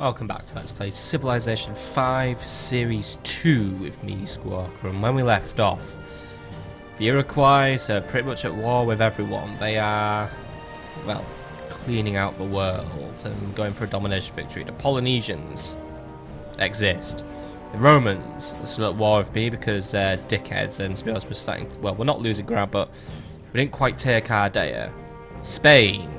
Welcome back to Let's Play Civilization 5 Series 2 with me, Squawker. And when we left off, the Iroquois are pretty much at war with everyone. They are, well, cleaning out the world and going for a domination victory. The Polynesians exist. The Romans are still at war with me because they're dickheads, and to be honest, we're starting, well, we're not losing ground, but we didn't quite take Ardea. Spain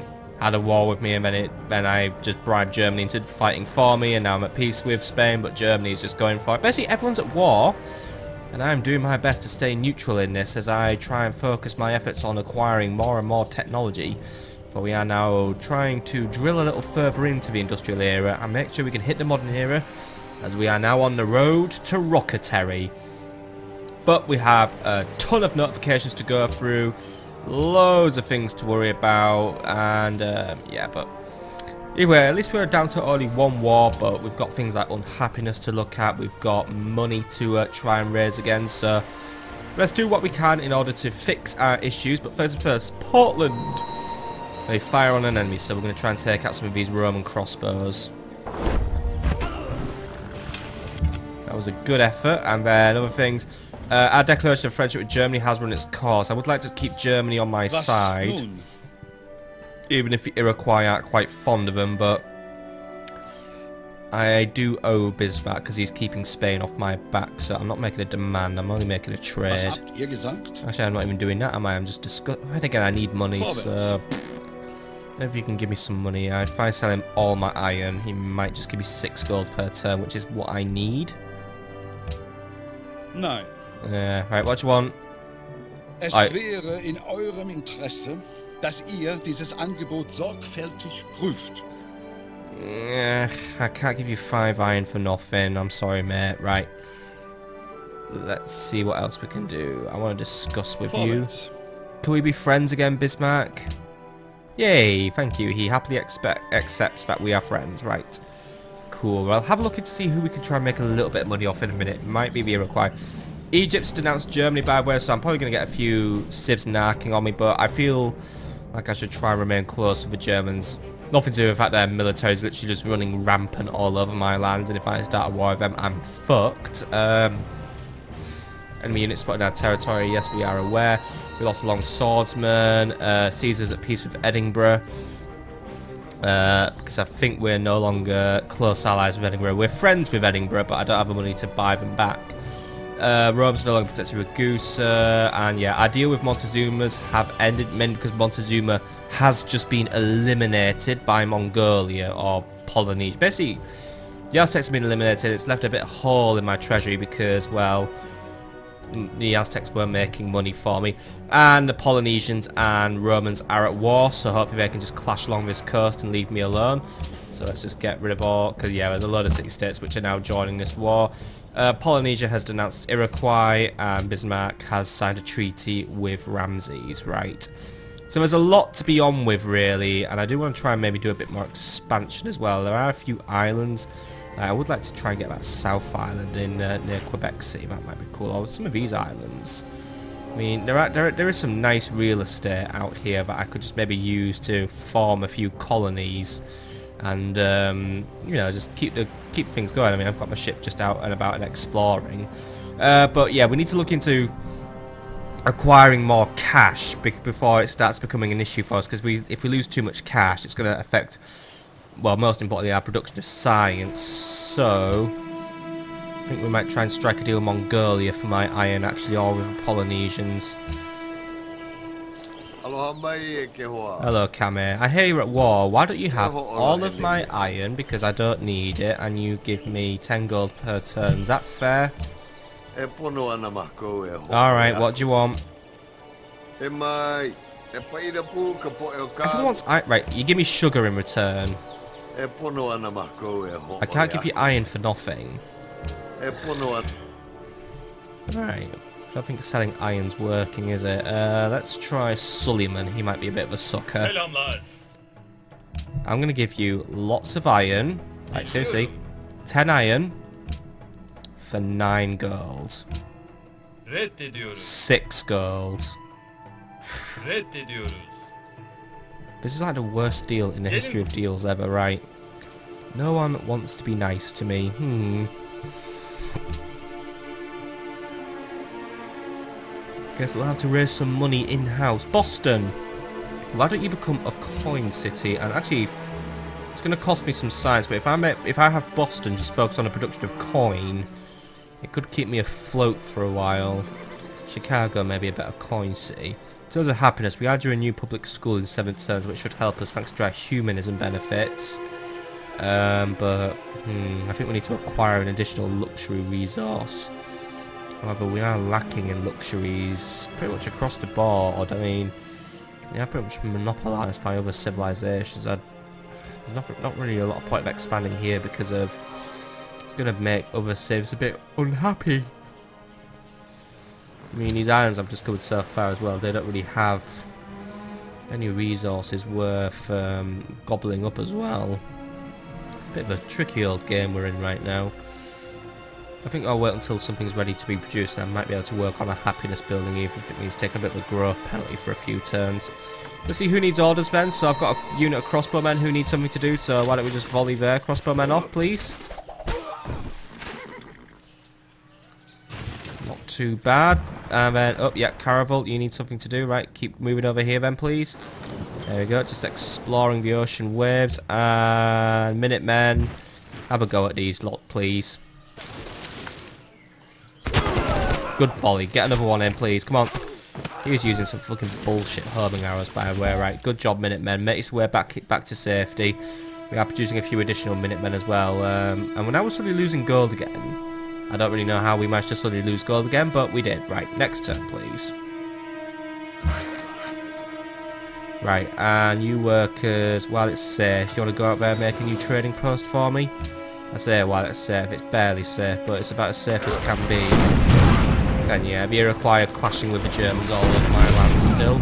had a war with me, and then I just bribed Germany into fighting for me, and now I'm at peace with Spain, but Germany is just going for it. Basically, everyone's at war, and I'm doing my best to stay neutral in this as I try and focus my efforts on acquiring more and more technology. But we are now trying to drill a little further into the industrial era and make sure we can hit the modern era, as we are now on the road to rocketry. But we have a ton of notifications to go through, loads of things to worry about, and yeah, but anyway, at least we're down to only one war, but we've got things like unhappiness to look at, we've got money to try and raise again, so let's do what we can in order to fix our issues. But first and first, Portland, they fire on an enemy, so we're going to try and take out some of these Roman crossbows. That was a good effort. And then other things, our declaration of friendship with Germany has run its course. I would like to keep Germany on my side, even if the Iroquois aren't quite fond of them, but I do owe Bismarck because he's keeping Spain off my back, so I'm not making a demand, I'm only making a trade. Actually, I'm not even doing that, am I? I'm just discussing. Right, again, I need money, so if you can give me some money. If I sell him all my iron, he might just give me 6 gold per turn, which is what I need. No. Yeah, right, what do you want? Es wäre in eurem Interesse, dass ihr dieses Angebot sorgfältig prüft. Yeah, I can't give you 5 iron for nothing. I'm sorry, mate. Right. Let's see what else we can do. I want to discuss with you. Can we be friends again, Bismarck? Yay, thank you. He happily accepts that we are friends. Right. Cool. Well, have a look to see who we can try and make a little bit of money off in a minute. It might be the Iroquois. Egypt's denounced Germany, by the way, so I'm probably going to get a few civs narking on me, but I feel like I should try and remain close with the Germans. Nothing to do with the fact their military is literally just running rampant all over my land, and if I start a war with them, I'm fucked. Enemy units spotted in our territory, yes, we are aware. We lost a long swordsman. Caesar's at peace with Edinburgh. Because I think we're no longer close allies with Edinburgh. We're friends with Edinburgh, but I don't have the money to buy them back. Rome's no longer protected with Ragusa, and yeah, our deal with Montezuma's have ended, mainly because Montezuma has just been eliminated by Mongolia or Polynesia. Basically, the Aztecs have been eliminated. It's left a bit of hole in my treasury because, well, the Aztecs were making money for me, and the Polynesians and Romans are at war, so hopefully they can just clash along this coast and leave me alone. So let's just get rid of all, because yeah, there's a load of city-states which are now joining this war. Polynesia has denounced Iroquois, and Bismarck has signed a treaty with Ramses, right? So there's a lot to be on with, really, and I do want to try and maybe do a bit more expansion as well. There are a few islands. I would like to try and get that South Island in near Quebec City. That might be cool. Or some of these islands. I mean, there is some nice real estate out here that I could just maybe use to form a few colonies, and you know, just keep things going. I mean, I've got my ship just out and about and exploring, but yeah, we need to look into acquiring more cash before it starts becoming an issue for us. Because if we lose too much cash, it's going to affect, well, most importantly, our production of science. So I think we might try and strike a deal with Mongolia for my iron, actually, or with the Polynesians. Hello, Kame. I hear you're at war. Why don't you have all of my iron, because I don't need it, and you give me 10 gold per turn. Is that fair? Alright, what do you want? Everyone wants iron. Right, you give me sugar in return. I can't give you iron for nothing. Alright. I don't think selling iron's working, is it? Let's try Suleiman. He might be a bit of a sucker. I'm going to give you lots of iron. Like, seriously. 10 iron for 9 gold. 6 gold. This is like the worst deal in the history of deals ever, right? No one wants to be nice to me. Guess we'll have to raise some money in-house. Boston! Why don't you become a coin city? And actually, it's going to cost me some science, but if I have Boston just focus on the production of coin, it could keep me afloat for a while. Chicago may be a better coin city. In terms of happiness, we are doing a new public school in 7 terms, which should help us thanks to our humanism benefits. But I think we need to acquire an additional luxury resource. However, we are lacking in luxuries pretty much across the board. I mean, they are pretty much monopolised by other civilizations. There's not really a lot of point of expanding here because of it's going to make other cities a bit unhappy. I mean, these islands I've discovered so far as well, they don't really have any resources worth gobbling up as well. Bit of a tricky old game we're in right now. I think I'll wait until something's ready to be produced and I might be able to work on a happiness building even if it means taking a bit of a growth penalty for a few turns. Let's see who needs orders then. So I've got a unit of crossbowmen who need something to do, so why don't we just volley their crossbowmen off, please? Not too bad. And then, oh yeah, Caravel, you need something to do, right? Keep moving over here then, please. There we go, just exploring the ocean waves. And Minutemen, have a go at these lot, please. Good volley. Get another one in, please. Come on. He was using some fucking bullshit homing arrows, by the way. Right, good job, Minutemen. Make his way back to safety. We are producing a few additional Minutemen as well. And we're now suddenly losing gold again. I don't really know how we managed to suddenly lose gold again, but we did. Right, next turn, please. Right, and you workers, while it's safe, you want to go out there and make a new trading post for me? I say while it's safe. It's barely safe, but it's about as safe as can be. And yeah, the Iroquois clashing with the Germans all over my land still.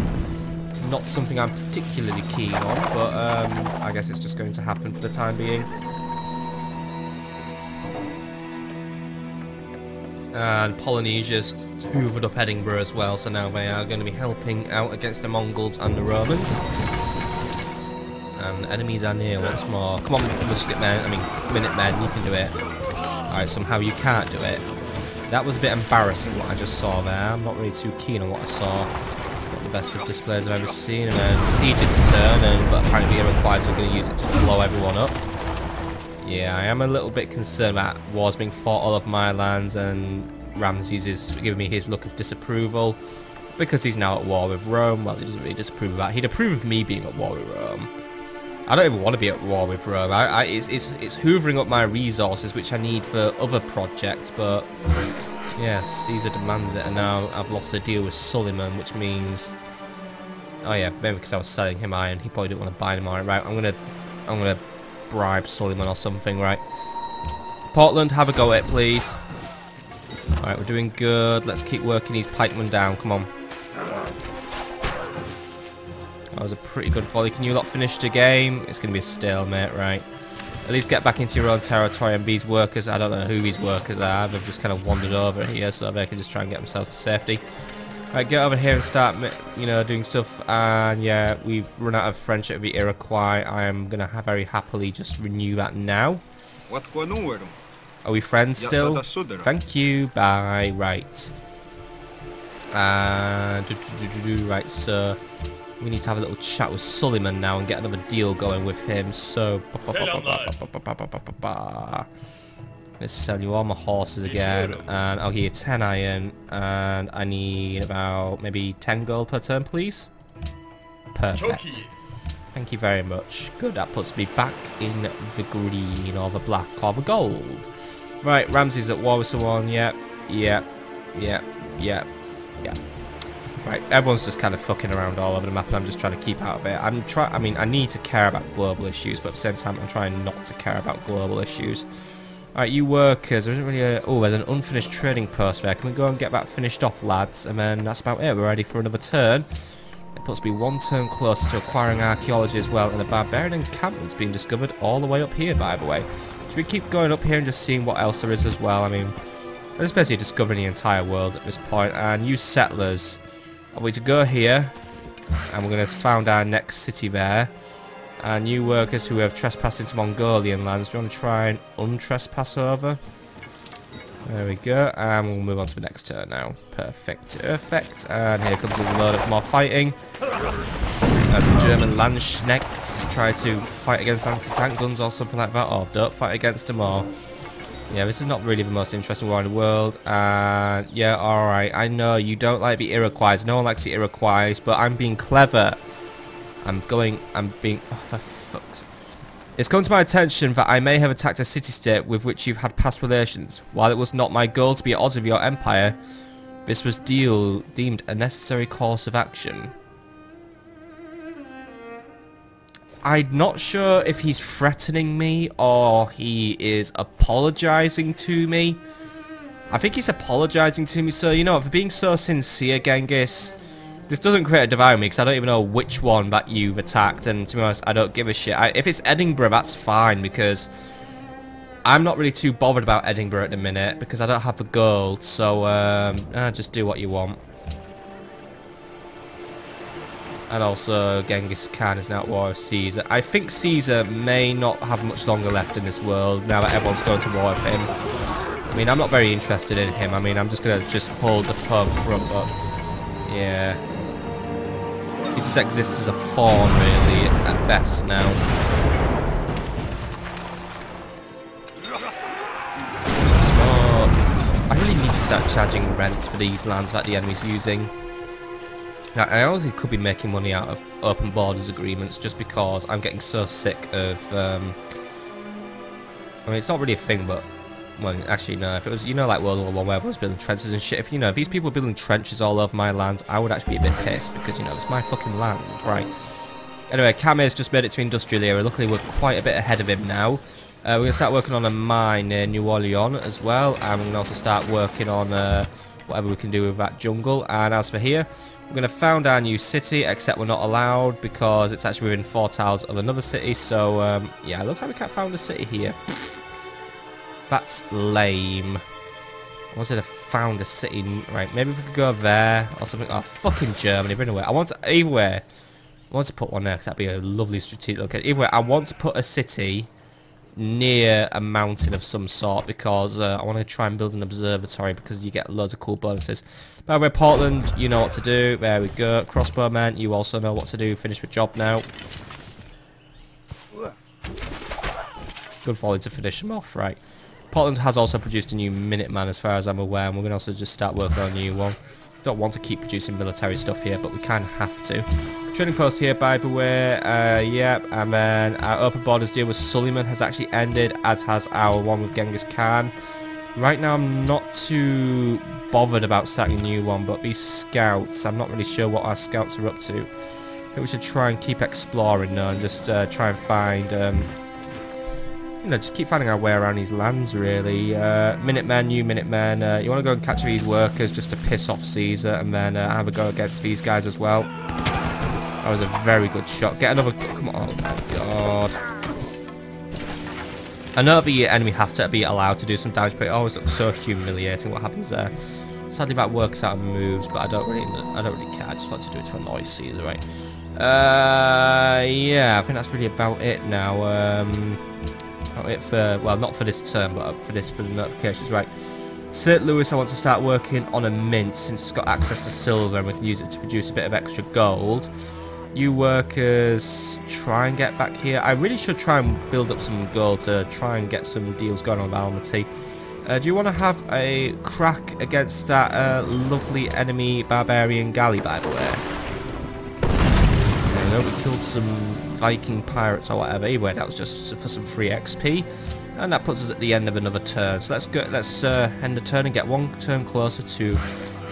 Not something I'm particularly keen on, but I guess it's just going to happen for the time being. And Polynesia's hoovered up Edinburgh as well, so now they are going to be helping out against the Mongols and the Romans. And enemies are near once more. Come on, Minutemen, you can do it. Alright, somehow you can't do it. That was a bit embarrassing what I just saw there. I'm not really too keen on what I saw. Not the best of displays I've ever seen. And then it's Egypt's turn, but apparently the Iroquois are going to use it to blow everyone up. Yeah, I am a little bit concerned that wars being fought all over my lands, and Ramses is giving me his look of disapproval because he's now at war with Rome. Well, he doesn't really disapprove of that. He'd approve of me being at war with Rome. I don't even want to be at war with Rome. It's hoovering up my resources, which I need for other projects, but yeah, Caesar demands it, and now I've lost a deal with Suleiman, which means, oh yeah, maybe because I was selling him iron, he probably didn't want to buy him iron. Right, I'm gonna bribe Suleiman or something. Right, Portland, have a go at it, please. All right, we're doing good. Let's keep working these pikemen down. Come on. That was a pretty good volley. Can you lot finish the game? It's going to be a stalemate, right? At least get back into your own territory, and these workers, I don't know who these workers are. They've just kind of wandered over here, so they can just try and get themselves to safety. Right, get over here and start, you know, doing stuff. And yeah, we've run out of friendship with the Iroquois. I am going to very happily just renew that now. Are we friends still? Thank you. Bye. Right. And right, so we need to have a little chat with Suleiman now and get another deal going with him. So let's sell you all my horses again, and I'll give you 10 iron, and I need about maybe 10 gold per turn, please. Perfect. Thank you very much. Good, that puts me back in the green or the black or the gold. Right, Ramses at war with someone. Yep. Right, everyone's just kind of fucking around all over the map, and I'm just trying to keep out of it. I mean, I need to care about global issues, but at the same time, I'm trying not to care about global issues. Alright, you workers, there isn't really a... Oh, there's an unfinished trading post there. Can we go and get that finished off, lads? And then that's about it. We're ready for another turn. It puts me one turn closer to acquiring archaeology as well, and a barbarian encampment's been discovered all the way up here, by the way. Should we keep going up here and just seeing what else there is as well? I mean, I'm just basically discovering the entire world at this point. And you settlers... I'm going to go here, and we're going to found our next city there. And you workers who have trespassed into Mongolian lands, do you want to try and untrespass over? There we go, and we'll move on to the next turn now. Perfect, perfect. And here comes a load of more fighting. As the German Landsknechts try to fight against anti-tank guns or something like that, or don't fight against them, or... Yeah, this is not really the most interesting war in the world. And yeah, alright, I know you don't like the Iroquois. No one likes the Iroquois, but I'm being clever. I'm being... Oh, for fuck's sake. It's come to my attention that I may have attacked a city-state with which you've had past relations. While it was not my goal to be at odds with your empire, this was deemed a necessary course of action. I'm not sure if he's threatening me or he is apologising to me. I think he's apologising to me, so you know, for being so sincere, Genghis, this doesn't create a divide with me because I don't even know which one that you've attacked, and to be honest, I don't give a shit. If it's Edinburgh, that's fine, because I'm not really too bothered about Edinburgh at the minute because I don't have the gold, so just do what you want. And also, Genghis Khan is now at war with Caesar. I think Caesar may not have much longer left in this world now that everyone's going to war with him. I mean, I'm not very interested in him. I mean, I'm just going to hold the pub front up. Yeah. He just exists as a fawn, really, at best now. I really need to start charging rents for these lands that the enemy's using. Now, I honestly could be making money out of open borders agreements just because I'm getting so sick of... I mean, it's not really a thing, but... Well, actually, no. If it was, you know, like World War I, where everyone's building trenches and shit, if, you know, if these people were building trenches all over my land, I would actually be a bit pissed because, you know, it's my fucking land, right? Anyway, Kame's just made it to industrial era. Luckily, we're quite a bit ahead of him now. We're going to start working on a mine near New Orleans as well, and we're going to also start working on whatever we can do with that jungle. And as for here, we're going to found our new city, except we're not allowed because it's actually within 4 tiles of another city. So, yeah, it looks like we can't found a city here. That's lame. I wanted to found a city. Right, maybe if we could go there or something. Oh, fucking Germany, bring it away. I want to, either way, I want to put one there because that'd be a lovely strategic location. Either way, I want to put a city near a mountain of some sort because I want to try and build an observatory because you get loads of cool bonuses. By the way, Portland, you know what to do. There we go. Crossbowmen, you also know what to do. Finish the job now. Good volley to finish them off, right. Portland has also produced a new Minuteman as far as I'm aware, and we're going to also just start working on a new one. Don't want to keep producing military stuff here, but we kind of have to. Trading post here, by the way, yep, and then our open borders deal with Suleiman has actually ended, as has our one with Genghis Khan. Right now I'm not too bothered about starting a new one, but these scouts, I'm not really sure what our scouts are up to. I think we should try and keep exploring now and just try and find... you know, just keep finding our way around these lands, really. Minutemen, you Minutemen, you want to go and catch these workers just to piss off Caesar, and then have a go against these guys as well. That was a very good shot. Get another... Come on, oh my god. I know the enemy has to be allowed to do some damage, but it always looks so humiliating what happens there. Sadly, that works out and moves, but I don't really care. I just want to do it to annoy Caesar, right? Yeah, I think that's really about it now. It for, well, not for this term, but for the notifications, right. St. Louis, I want to start working on a mint since it's got access to silver and we can use it to produce a bit of extra gold. You workers, try and get back here. I really should try and build up some gold to try and get some deals going on with Almaty. Do you want to have a crack against that lovely enemy barbarian galley, by the way? There we go, we killed some Viking pirates or whatever. Anyway, that was just for some free XP, and that puts us at the end of another turn. So let's go. Let's end the turn and get one turn closer to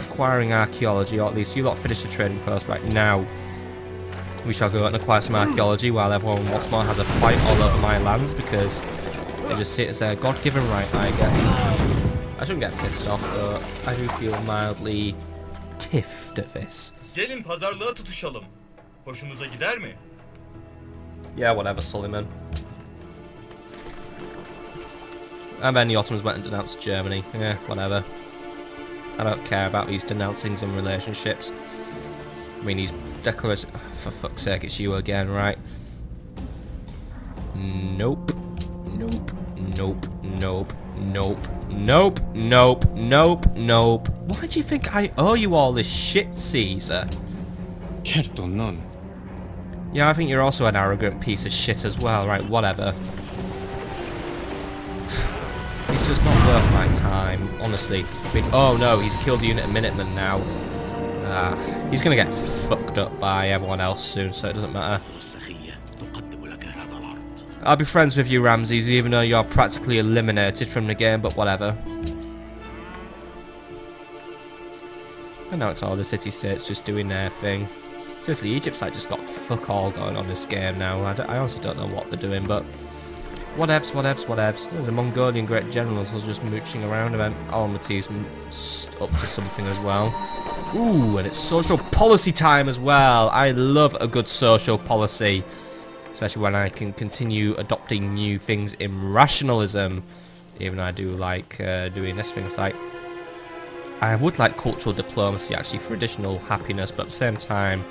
acquiring archaeology, or at least you lot finish the trading post right now. We shall go and acquire some archaeology while everyone once more has a fight all over my lands because they just see it as their God-given right, I guess. I shouldn't get pissed off, but I do feel mildly tiffed at this. Gelin pazarlığa tutuşalım. Hoşunuza gider mi? Yeah, whatever, Suleiman. And then the Ottomans went and denounced Germany. Yeah, whatever. I don't care about these denouncings and relationships. I mean, these declarations... Oh, for fuck's sake, it's you again, right? Nope. Nope. Nope. Nope. Nope. Nope. Nope. Nope. Nope. Why do you think I owe you all this shit, Caesar? Certo non. Yeah, I think you're also an arrogant piece of shit as well. Right, whatever. He's just not worth my time, honestly. I mean, oh no, he's killed a unit of Minutemen now. He's gonna get fucked up by everyone else soon, so it doesn't matter. I'll be friends with you, Ramses, even though you're practically eliminated from the game, but whatever. And now it's all the city-states just doing their thing. Seriously, Egypt's like just got fuck all going on this game now. I honestly don't know what they're doing, but whatevs, whatevs, whatevs. There's a Mongolian great general who's just mooching around, and Almaty's up to something as well. Ooh, and it's social policy time as well. I love a good social policy. Especially when I can continue adopting new things in rationalism. Even though I do like doing this thing. It's like, I would like cultural diplomacy actually for additional happiness, but at the same time,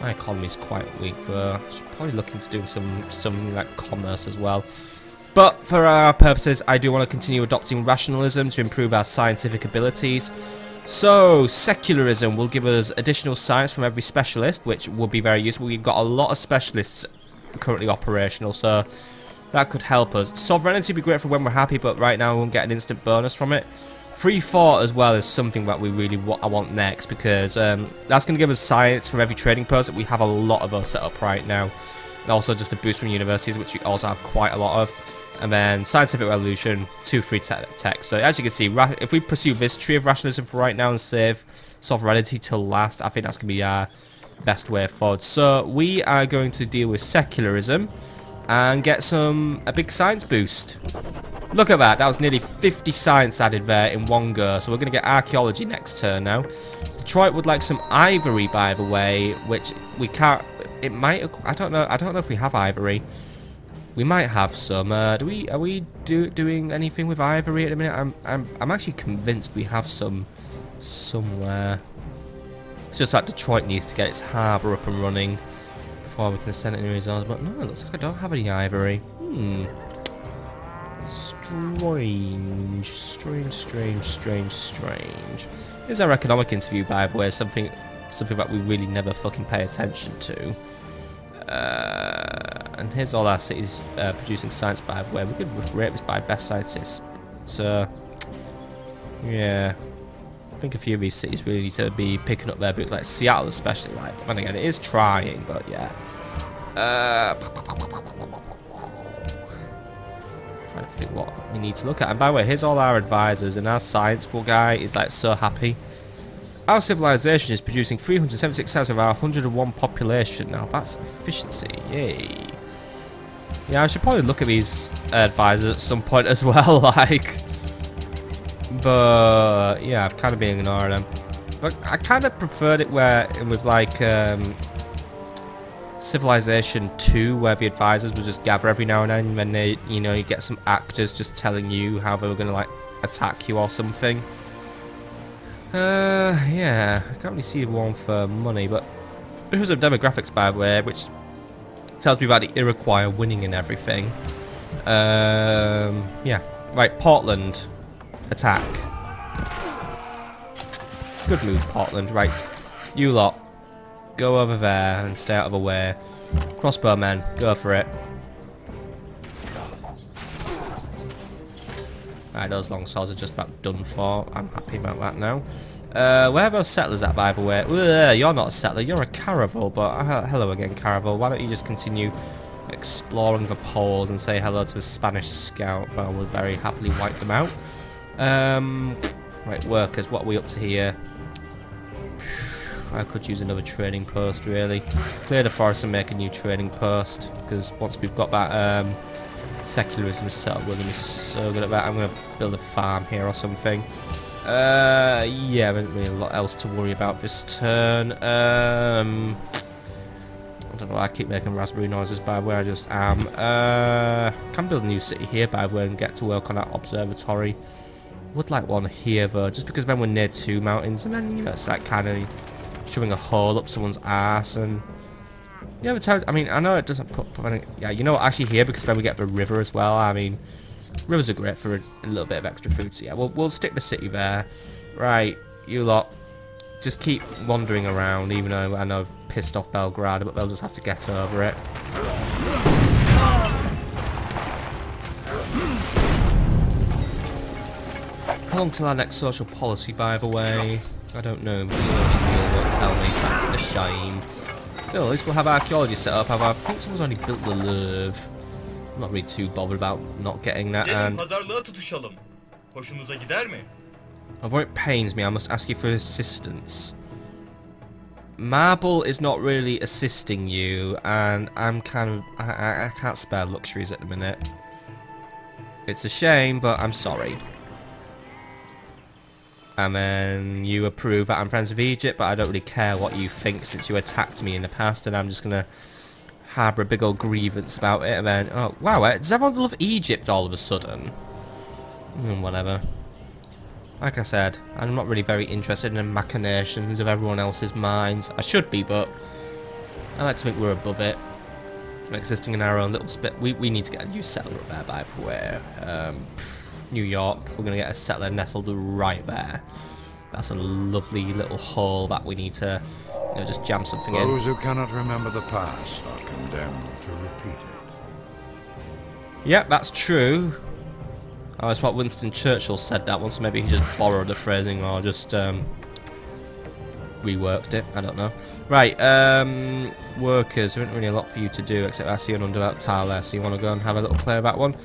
my economy is quite weak. I should probably look into doing some like commerce as well. But for our purposes, I do want to continue adopting rationalism to improve our scientific abilities. So, secularism will give us additional science from every specialist, which will be very useful. We've got a lot of specialists currently operational, so that could help us. Sovereignty would be great for when we're happy, but right now we won't get an instant bonus from it. Free thought as well is something that we really I want next, because that's going to give us science from every trading post. We have a lot of those set up right now, and also just a boost from universities, which we also have quite a lot of. And then scientific revolution, 2 free tech. So as you can see, if we pursue this tree of rationalism for right now and save sovereignty till last, I think that's going to be our best way forward. So we are going to deal with secularism and get a big science boost. Look at that. That was nearly 50 science added there in one go. So we're going to get archaeology next turn now. Detroit would like some ivory, by the way, which we can't. It might. I don't know. I don't know if we have ivory. We might have some. Are we doing anything with ivory at the minute? I'm actually convinced we have some somewhere. It's just that Detroit needs to get its harbour up and running before we can send any resources. But no, it looks like I don't have any ivory. Strange. Here's our economic interview, by the way. Something that we really never fucking pay attention to. And here's all our cities producing science, by the way. We could rate this by best scientists. So, yeah. I think a few of these cities really need to be picking up their boots, like Seattle especially. Like, and again, it is trying, but yeah. Trying to think what we need to look at. And by the way, here's all our advisors, and our science guy is like so happy. Our civilization is producing 376 out of our 101 population. Now that's efficiency, yay. Yeah, I should probably look at these advisors at some point as well, like. But yeah, I've kind of been ignoring them. But I kind of preferred it with like Civilization 2, where the advisors would just gather every now and then, and then they, you get some actors just telling you how they were gonna like attack you or something. Yeah, I can't really see one for money, but here's some demographics, by the way, which tells me about the Iroquois winning and everything. Yeah, right, Portland, attack. Good move, Portland. Right, you lot, go over there and stay out of the way. Crossbowmen, go for it. Right, those long swords are just about done for. I'm happy about that now. Where are those settlers at, by the way? Ugh, you're not a settler, you're a caravel, but hello again, caravel. Why don't you just continue exploring the poles and say hello to a Spanish scout? I will very happily wipe them out. Right, workers, what are we up to here? I could use another trading post, really. Clear the forest and make a new trading post, because once we've got that secularism set up, we're going to be so good at that. I'm going to build a farm here or something. Yeah, there isn't really a lot else to worry about this turn. I don't know why I keep making raspberry noises, by the way, I just am. Can build a new city here, by the way, and get to work on that observatory. Would like one here, though, just because then we're near 2 mountains, and then, it's like kind of shoving a hole up someone's ass, and You ever tried? I mean, I know it doesn't put any, yeah, you know what? Actually, here because then we get the river as well. I mean, rivers are great for a little bit of extra food. So yeah, we'll stick the city there. Right, you lot, just keep wandering around. Even though I know I've pissed off Belgrade, but they'll just have to get over it. How long till our next social policy, by the way? I don't know. But won't tell me. That's a shame. Still, at least we'll have archaeology set up. I think someone's already built the Louvre. I'm not really too bothered about not getting that. And Pazarlığa tutuşalım. Hoşunuza gider mi? although it pains me, I must ask you for assistance. Marble is not really assisting you, and I'm kind of I can't spare luxuries at the minute. It's a shame, but I'm sorry. And then you approve that I'm friends with Egypt, but I don't really care what you think since you attacked me in the past, and I'm just gonna harbour a big old grievance about it. And then, oh wow, does everyone love Egypt all of a sudden? Whatever. Like I said, I'm not really very interested in the machinations of everyone else's minds. I should be, but I like to think we're above it. Existing in our own little spit. We need to get a new settler up there, by the way. New York, we're going to get a settler nestled right there. That's a lovely little hole that we need to, you know, just jam something in. Those who cannot remember the past are condemned to repeat it. Yep, that's true. Oh, that's what Winston Churchill said that once. Maybe he just borrowed the phrasing or just reworked it. I don't know. Right, workers. There isn't really a lot for you to do except I see an undeveloped tile there, so you want to go and have a little play of that one.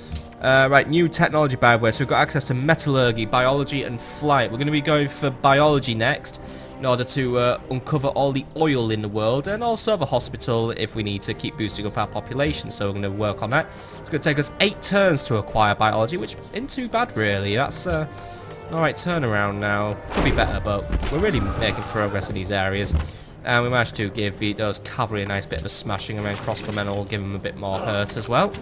Right, new technology, by the way. So we've got access to metallurgy, biology, and flight. We're going to be going for biology next in order to uncover all the oil in the world, and also the hospital if we need to keep boosting up our population. So we're going to work on that. It's going to take us 8 turns to acquire biology, which isn't too bad, really. That's an alright turnaround now. Could be better, but we're really making progress in these areas. And we managed to give those cavalry a nice bit of a smashing, and then crossbowmen will give them a bit more hurt as well.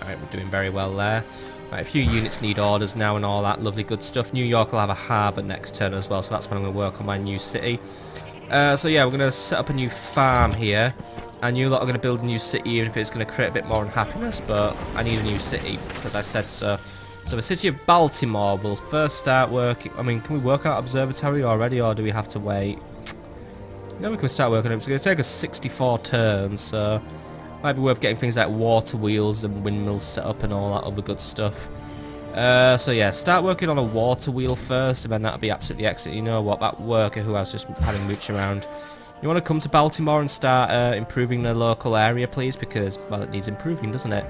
Alright, we're doing very well there. Right, a few units need orders now and all that lovely good stuff. New York will have a harbour next turn as well, so that's when I'm going to work on my new city. So yeah, we're going to set up a new farm here. And you lot are going to build a new city, even if it's going to create a bit more unhappiness, but I need a new city, because I said so. So the city of Baltimore will first start working. I mean, can we work out observatory already, or do we have to wait? No, we can start working on it. It's going to take us 64 turns, so might be worth getting things like water wheels and windmills set up and all that other good stuff. So yeah, start working on a water wheel first, and then that'll be absolutely excellent. You know what, that worker who I was just having mooch around, you want to come to Baltimore and start improving the local area, please, because, well, it needs improving, doesn't it?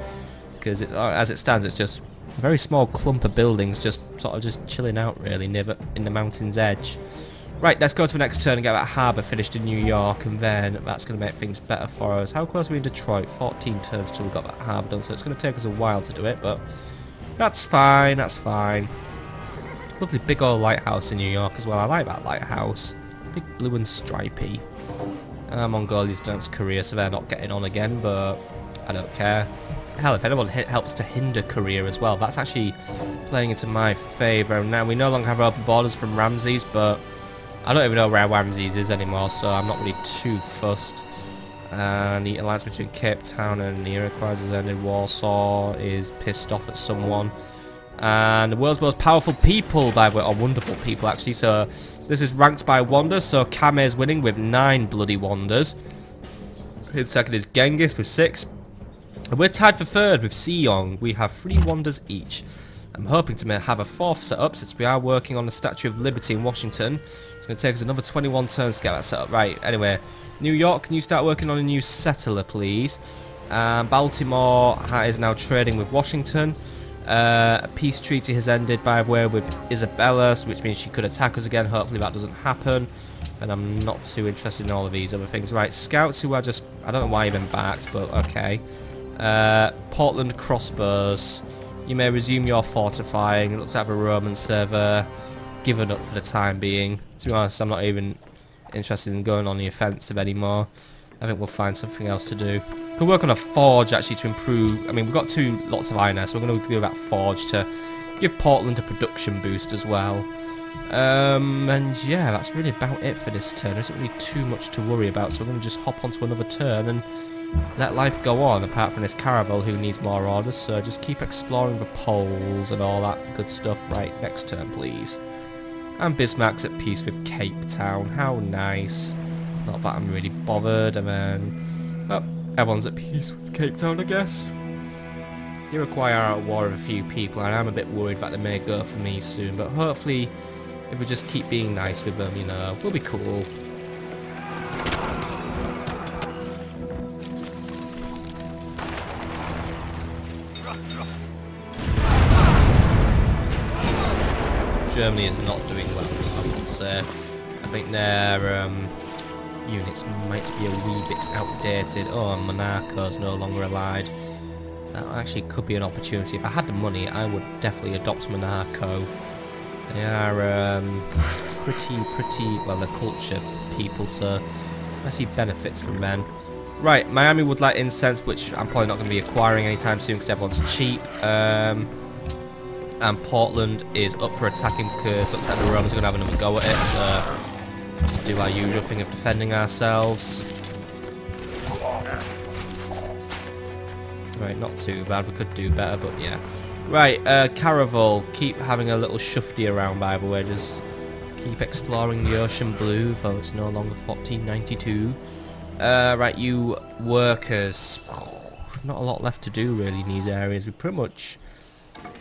Because it's, as it stands, it's just a very small clump of buildings just sort of just chilling out, really, near in the mountain's edge. Right, let's go to the next turn and get that harbour finished in New York, and then that's going to make things better for us. How close are we in Detroit? 14 turns till we've got that harbour done, so it's going to take us a while to do it, but that's fine, that's fine. Lovely big old lighthouse in New York as well. I like that lighthouse. Big blue and stripy. Mongolia's done its career, so they're not getting on again, but I don't care. Hell, if anyone helps to hinder Korea as well, that's actually playing into my favour. Now, we no longer have open borders from Ramses, but I don't even know where Ramses is anymore, so I'm not really too fussed. And the alliance between Cape Town and the Iroquois has ended. Warsaw is pissed off at someone. And the world's most powerful people, by the way, or wonderful people, actually. So this is ranked by wonder, so Kame is winning with 9 bloody wonders. In second is Genghis with 6. And we're tied for third with Seong. We have 3 wonders each. I'm hoping to have a 4th set up, since we are working on the Statue of Liberty in Washington. It's going to take us another 21 turns to get that set up. Right, anyway, New York, can you start working on a new settler, please? Baltimore is now trading with Washington. A peace treaty has ended, by the way, with Isabella, which means she could attack us again. Hopefully that doesn't happen. And I'm not too interested in all of these other things. Right, scouts who are just, I don't know why you've been backed, but okay. Portland crossbows. You may resume your fortifying. It looks like a Roman server given up for the time being. To be honest, I'm not even interested in going on the offensive anymore. I think we'll find something else to do. We'll work on a forge actually to improve. I mean, we've got lots of iron there, so we're going to do that forge to give Portland a production boost as well. And yeah, that's really about it for this turn. There isn't really too much to worry about, so we're going to just hop onto another turn and let life go on, apart from this caravel who needs more orders. So just keep exploring the poles and all that good stuff. Right, next turn please. And Bismarck's at peace with Cape Town. How nice. Not that I'm really bothered. And then, oh, everyone's at peace with Cape Town, I guess. The Iroquois are at war with a few people, and I'm a bit worried that they may go for me soon, but hopefully if we just keep being nice with them, you know, we'll be cool. Germany is not doing well, I would say. I think their units might be a wee bit outdated. Oh, Monaco's no longer allied. That actually could be an opportunity. If I had the money, I would definitely adopt Monaco. They are pretty, well, they're culture people, so I see benefits from them. Right, Miami would like incense, which I'm probably not going to be acquiring anytime soon because everyone's cheap. And Portland is up for attacking because looks like the Romans are going to have another go at it, so just do our usual thing of defending ourselves. Right, not too bad, we could do better, but yeah. Right, Caravel, keep having a little shufty around, by the way, just keep exploring the ocean blue, though it's no longer 1492. Right, you workers, not a lot left to do really in these areas. We pretty much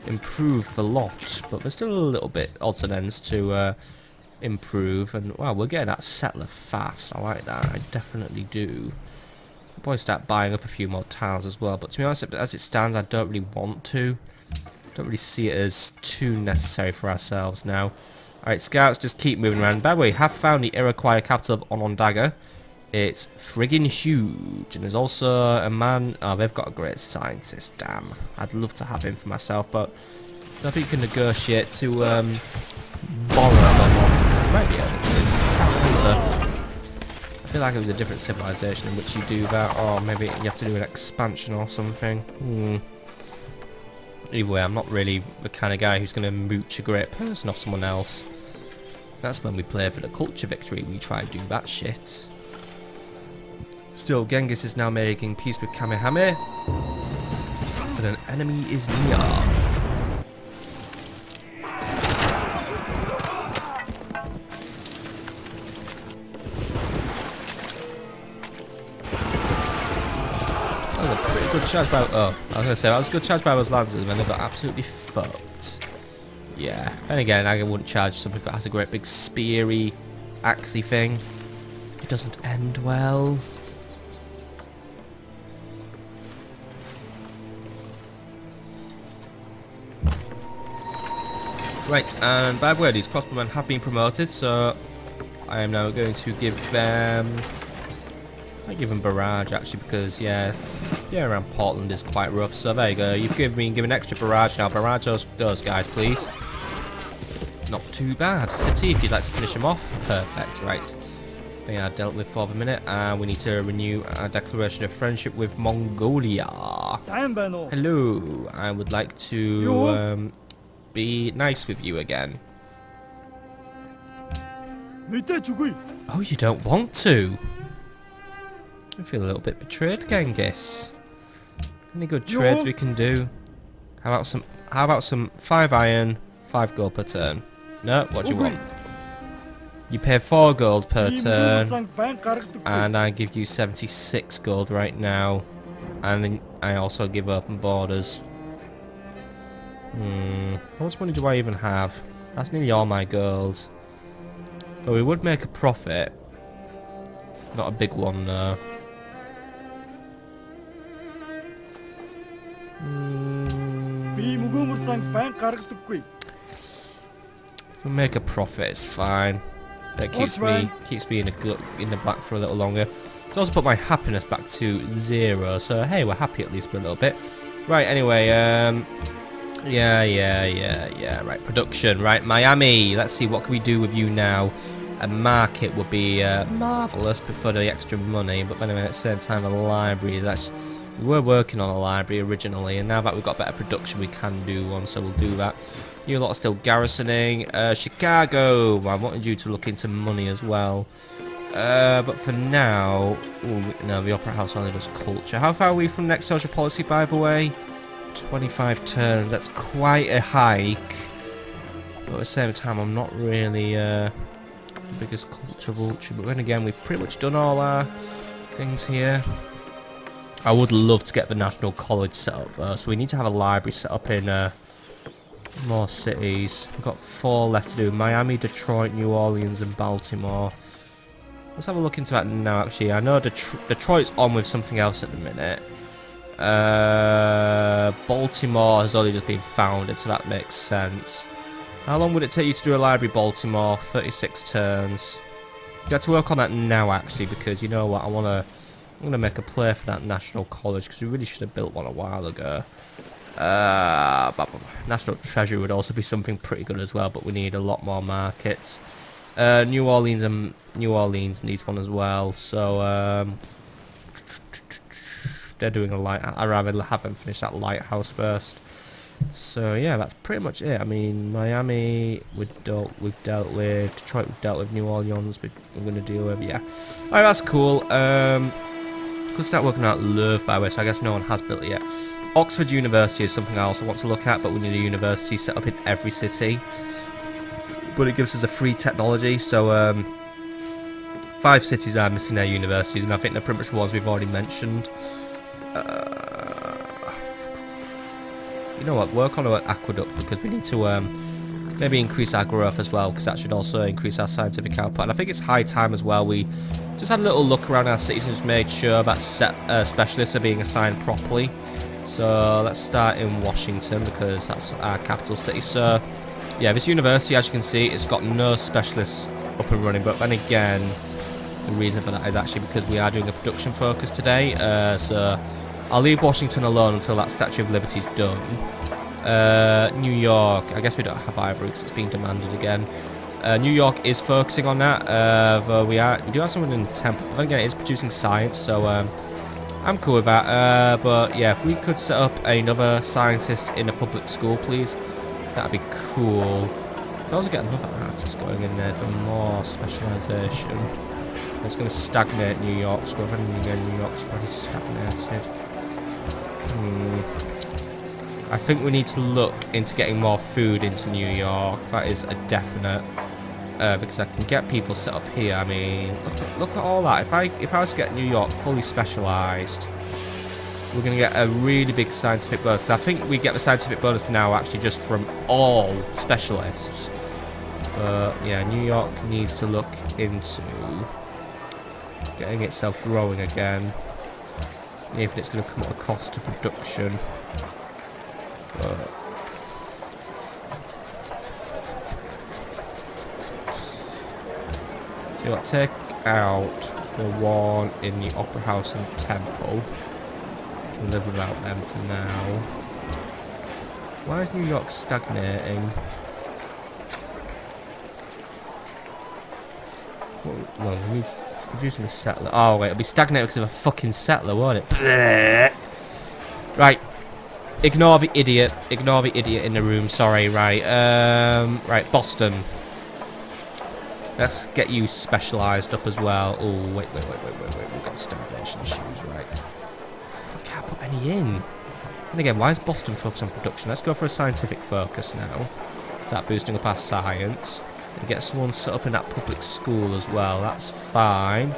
improved a lot, but there's still a little bit odds and ends to improve, and wow, we're getting that settler fast. I like that, I definitely do. I'll probably start buying up a few more towns as well, but to be honest, as it stands, I don't really want to. Don't really see it as too necessary for ourselves now. Alright, scouts, just keep moving around. By the way, have found the Iroquois capital of Onondaga. It's friggin' huge, and there's also a man. Oh, they've got a great scientist. Damn, I'd love to have him for myself, but I don't think you can negotiate to borrow them on. Might be able to. I can't remember. I feel like it was a different civilization in which you do that, or maybe you have to do an expansion or something. Either way, I'm not really the kind of guy who's going to mooch a great person off someone else. That's when we play for the culture victory, we try to do that shit. Still, Genghis is now making peace with Kamehameha, but an enemy is near. That was a pretty good charge by... Oh, I was going to say, that was a good charge by those lancers, and then they got absolutely fucked. Yeah, and again, I wouldn't charge something that has a great big speary, axey thing. It doesn't end well. Right, and by the way, these crossbowmen have been promoted, so I am now going to give them... I give them barrage actually, because yeah, around Portland is quite rough. So there you go. You've given extra barrage now. Barrage those guys, please. Not too bad. City, if you'd like to finish them off, perfect. Right, they are dealt with for the minute, and we need to renew our declaration of friendship with Mongolia. Hello, I would like to be nice with you again. Oh, you don't want to? I feel a little bit betrayed, Genghis. Any good trades we can do? How about some 5 iron, 5 gold per turn? No, what do you want? You pay 4 gold per turn, and I give you 76 gold right now, and I also give open borders. How much money do I even have? That's nearly all my gold. But we would make a profit. Not a big one though. If we make a profit, it's fine. That keeps me in the black for a little longer. It's also put my happiness back to 0. So hey, we're happy at least for a little bit. Right. Anyway, yeah. Right, production. Right, Miami. Let's see, what can we do with you now? A market would be marvelous for the extra money, but anyway, at the same time, a library. We were working on a library originally, and now that we've got better production, we can do one, so we'll do that. You lot are still garrisoning. Chicago, I wanted you to look into money as well. But for now, ooh, no, the Opera House only does culture. How far are we from next social policy, by the way? 25 turns, that's quite a hike. But at the same time, I'm not really the biggest culture vulture. But then again, we've pretty much done all our things here. I would love to get the National College set up though, so we need to have a library set up in more cities. We've got 4 left to do: Miami, Detroit, New Orleans, and Baltimore. Let's have a look into that now. Actually, I know Detroit's on with something else at the minute. Baltimore has only just been founded, so that makes sense. How long would it take you to do a library, Baltimore? 36 turns. You have to work on that now, actually, because you know what? I'm gonna make a play for that National College, because we really should have built one a while ago. National Treasury would also be something pretty good as well, but we need a lot more markets. New Orleans needs one as well, so they're doing a light. I'd rather have them finish that lighthouse first. So yeah, that's pretty much it. I mean, Miami we've dealt with, Detroit we've dealt with, New Orleans we're going to deal with. Yeah, alright, that's cool. Could start working out Love, by the way, so I guess no one has built it yet. Oxford University is something I also want to look at, but we need a university set up in every city. But it gives us a free technology, so 5 cities are missing their universities, and I think they're pretty much the ones we've already mentioned. You know what, work on an aqueduct, because we need to maybe increase our growth as well, because that should also increase our scientific output. And I think it's high time as well we just had a little look around our cities and just made sure that specialists are being assigned properly. So let's start in Washington, because that's our capital city. So yeah, this university, as you can see, it's got no specialists up and running, but then again, the reason for that is actually because we are doing a production focus today. So I'll leave Washington alone until that Statue of Liberty is done. New York, I guess we don't have either because it's being demanded again. New York is focusing on that, though we do have someone in the temple. But again, it's producing science, so I'm cool with that. But yeah, if we could set up another scientist in a public school, please, that'd be cool. I'd also get another artist going in there for more specialisation. It's going to stagnate New York's growth, and again, New York's already stagnated. I think we need to look into getting more food into New York. That is a definite. Because I can get people set up here. I mean, look at all that. If I was to get New York fully specialised, we're going to get a really big scientific bonus. I think we get the scientific bonus now actually just from all specialists. But yeah, New York needs to look into getting itself growing again. Even if it's going to come at a cost to production. But so I'll take out the one in the Opera House and Temple. I'll live without them for now. Why is New York stagnating? Well, it's producing a settler. Oh wait, it'll be stagnated because of a fucking settler, won't it? Blech. Right. Ignore the idiot. Ignore the idiot in the room. Sorry. Right. Right. Boston. Let's get you specialised up as well. Oh wait. We've got starvation issues, right? We can't put any in. And again, why is Boston focused on production? Let's go for a scientific focus now. Start boosting up our science. And get someone set up in that public school as well. That's fine.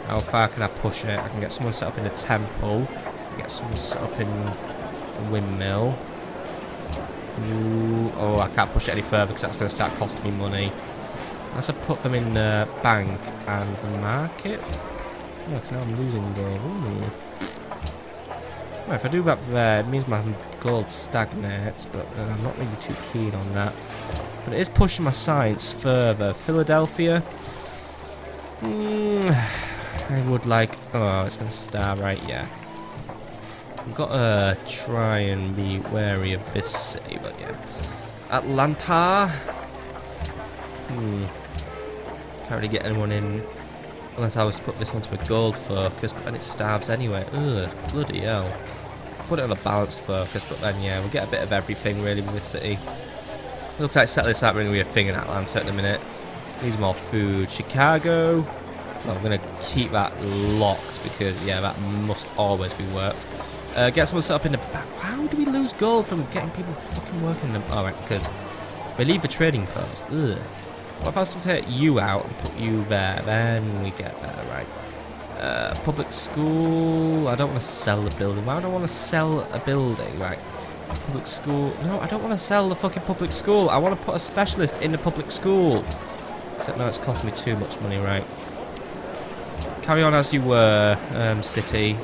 How far can I push it? I can get someone set up in the temple. Get someone set up in the windmill. Ooh, oh, I can't push it any further because that's going to start costing me money. Unless I put them in the bank and the market. Oh, because now I'm losing gold. Ooh. Well, if I do that there, it means my gold stagnates, but I'm not really too keen on that. But it is pushing my science further. Philadelphia. I would like... Oh, it's going to star right, yeah. I've got to try and be wary of this city, but yeah. Atlanta. Can't really get anyone in unless I was to put this onto a gold focus, but then it starves anyway. Ugh, bloody hell. Put it on a balanced focus, but then yeah, we'll get a bit of everything really with this city. Looks like settlers aren't really a thing in Atlanta at the minute. Needs more food. Chicago. Well, I'm going to keep that locked because, yeah, that must always be worked. Get someone set up in the back. How do we lose gold from getting people fucking working them? Alright, because we leave the trading post. Ugh. What if I was to take you out and put you there? Then we get there, right? Public school. I don't want to sell the building. Why do I want to sell a building? Right. Public school. No, I don't want to sell the fucking public school. I want to put a specialist in the public school. Except now it's costing me too much money, right? Carry on as you were, city.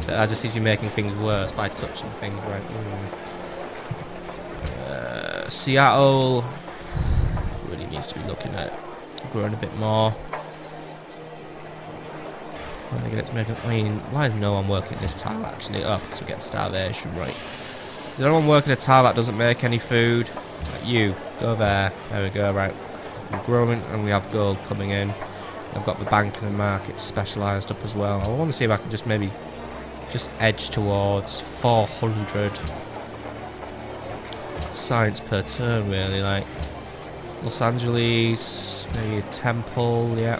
So I just seem to be making things worse by touching things, right? Seattle really needs to be looking at growing a bit more. I get to make I mean, why is no one working this tile actually? Oh, because we get starvation, right? Is there anyone working a tile that doesn't make any food? Like you, go there. There we go, right. We're growing and we have gold coming in. I've got the banking and market specialised up as well. I want to see if I can just maybe just edge towards 400 science per turn, really. Like Los Angeles, maybe a temple, yeah.